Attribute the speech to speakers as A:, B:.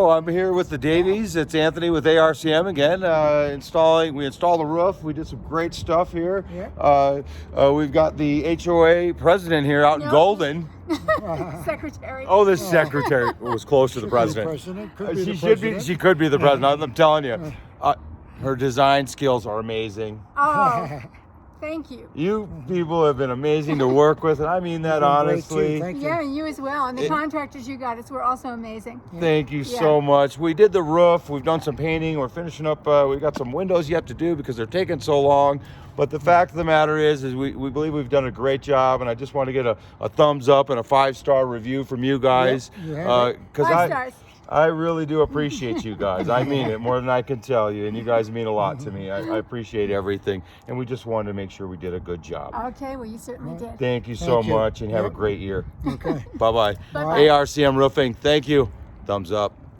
A: So I'm here with the Davies. It's Anthony with ARCM again. We installed the roof. We did some great stuff here.
B: Yeah.
A: We've got the HOA president here out in Golden.
C: Secretary.
A: Oh, the secretary was close to the president. She could be the president. I'm telling you, her design skills are amazing.
C: Oh, thank you.
A: You people have been amazing to work with, and I mean that honestly.
B: Thank you.
C: Yeah, and you as well. And the contractors you got us were also amazing.
A: Thank you so much. We did the roof. We've done some painting. We're finishing up. We've got some windows yet to do because they're taking so long. But the fact of the matter is we believe we've done a great job, and I just want to get a thumbs up and a 5-star review from you guys.
C: Five stars.
A: I really do appreciate you guys. I mean it more than I can tell you, and you guys mean a lot to me. I appreciate everything, and we just wanted to make sure we did a good job.
C: Okay, well, you certainly did.
A: Thank you so much, and have a great year.
B: Okay.
A: Bye-bye.
C: Bye-bye.
A: ARCM Roofing, thank you. Thumbs up.